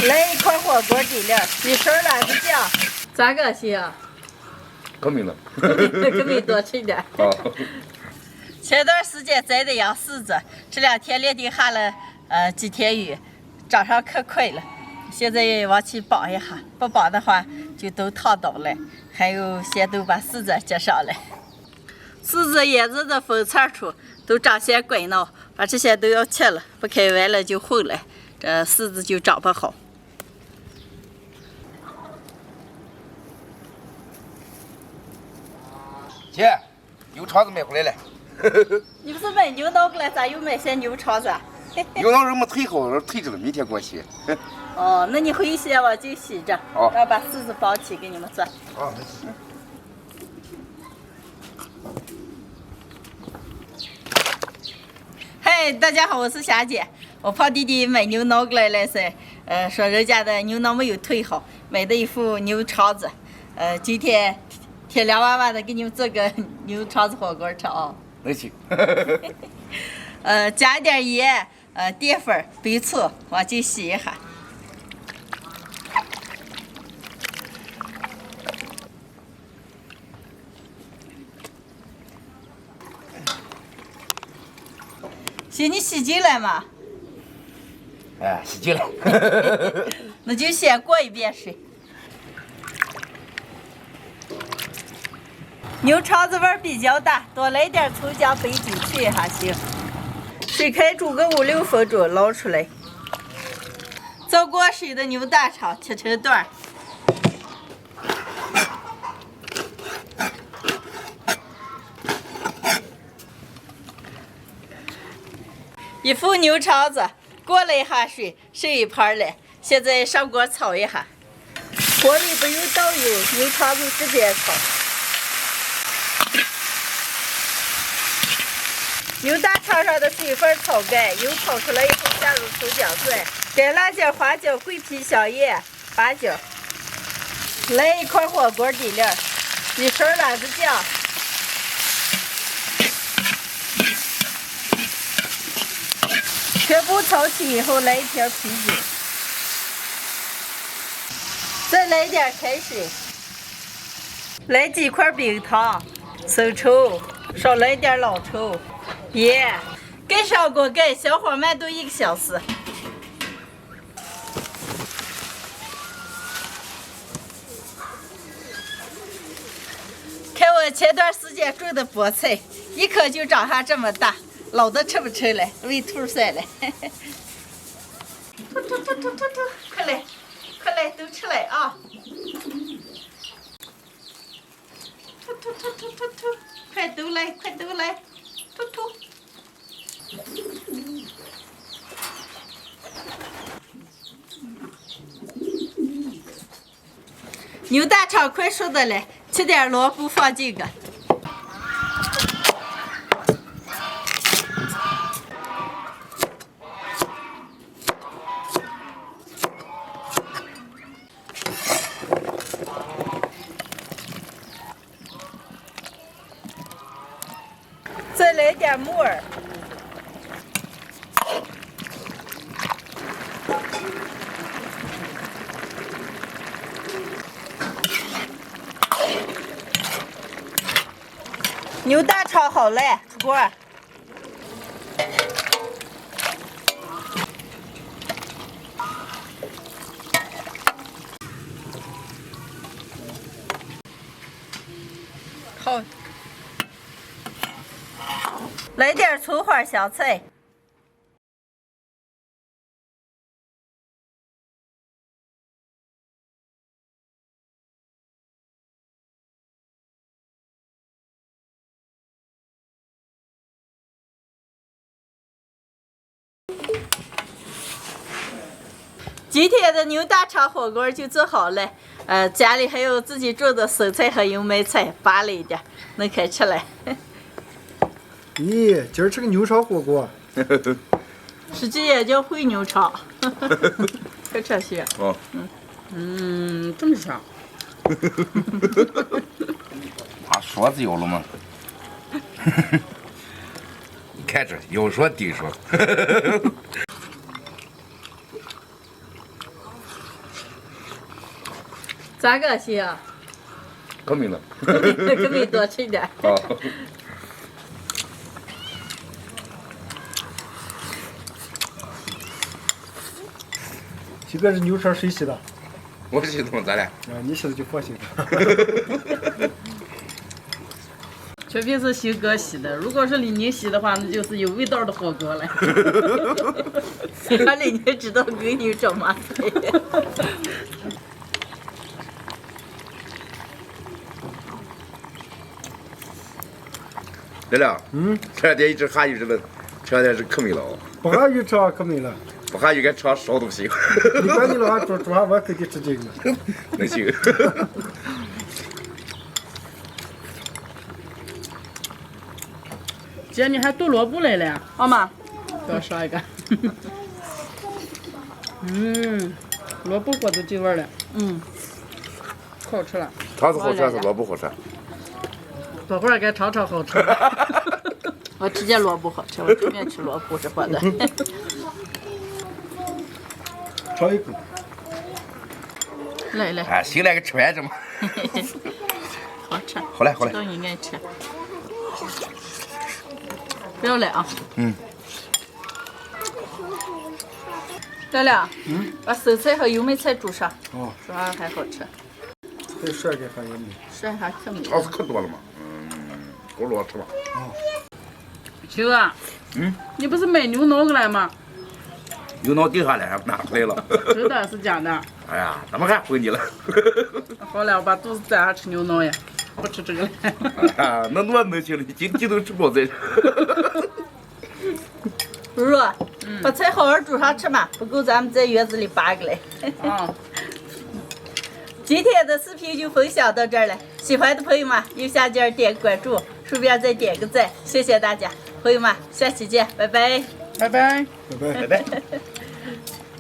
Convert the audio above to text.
来一块火锅底料，一勺辣子酱，咋个行？可没了，可没多吃点。好。前段时间栽的洋柿子，这2天连地下了几天雨，长上可快了。现在往起绑一下，不绑的话就都烫倒了。还有先都把柿子接上来，柿子叶子的分叉处都长些滚挠，把这些都要切了，不开完了就混了，这柿子就长不好。姐，牛肠子买回来了。你不是买牛脑过来，咋又买些牛肠子？牛脑肉没退好，退着了，明天给我洗。哦，那你回去我就洗着，好，然后把柿子包起给你们做。好，没事。嗨，大家好，我是霞姐。我胖弟弟买牛脑过来了噻，说人家的牛脑没有退好，买的一副牛肠子。今天天凉哇哇的，给你们做个牛肠子火锅吃啊。没事。加一点盐，淀粉、白醋，往进洗一下。行，你洗净了吗？哎，洗净了。那就先过一遍水。牛肠子味儿比较大，多来点葱姜白酒去一下行。水开煮个5、6分钟，捞出来。糟过水的牛大肠切成段。一副牛肠子，过了一下水，剩一盘了。现在上锅炒一下，锅里不用倒油，牛肠子直接炒。牛大肠上的水分炒干，油炒出来以后下入葱姜蒜、干辣椒、花椒、桂皮、香叶、八角，来一块火锅底料，一勺辣子酱。全部炒起以后，来一瓶啤酒，再来点开水，来几块冰糖、生抽，少来点老抽，盐，盖上锅盖，小火慢炖1个小时。看我前段时间种的菠菜，一颗就长下这么大。老的吃不成了，喂兔算了。吐，快来，快来，都吃来啊！吐，快都来，快都来，吐。牛大肠快熟的了，切点萝卜放进个。再来点木耳，牛大肠好了，出锅。好。来点葱花香菜，今天的牛大肠火锅就做好了。家里还有自己种的生菜和油麦菜，拔了一点，能开吃了。咦，今儿吃个牛肠火锅，实际也叫烩牛肠，快吃些。哦。这么香。把说子有了吗？你看这有说顶说。咋个行啊？可没了。可没多吃点。好。这个是牛车谁洗的？我洗的嘛，咋的？你洗的就放心了。确实是新哥洗的，如果是李宁洗的话，那就是有味道的火锅了。俺李宁知道闺女找麻烦。对了，这两天一直下雨，这两天是可没了哦。不下雨吃可没了。不下雨该吃烧东西。你管你了，俺煮上我可得吃这个。能行。姐，你还剁萝卜来了？好吗？给我烧一个。萝卜锅都进味儿了，可好吃了。汤是好吃还是萝卜好吃？这会儿该尝尝好吃。我直接萝卜好吃，我专门吃萝卜这货的。尝一口。来来，哎，新来个吃饭子嘛。好吃。好嘞，好嘞。都应该吃。不要来啊。亮亮，把生菜和油焖菜煮上，哦，煮上还好吃。再涮个还有没？涮还可没。汤是可多了嘛，够多吃吧。秋啊，你不是买牛脑过来吗？牛脑掉下来还拿回来了。真的是假的？哎呀，怎么还回你了？好了，我把肚子占下吃牛脑呀，不吃这个了。那我能行了，你今天都吃饱在。如如，把菜好好煮上吃嘛，不够咱们在院子里扒个来。今天的视频就分享到这儿了，喜欢的朋友们右下角点个关注，顺便再点个赞，谢谢大家，朋友们，下期见，拜拜。拜拜。拜拜。拜拜。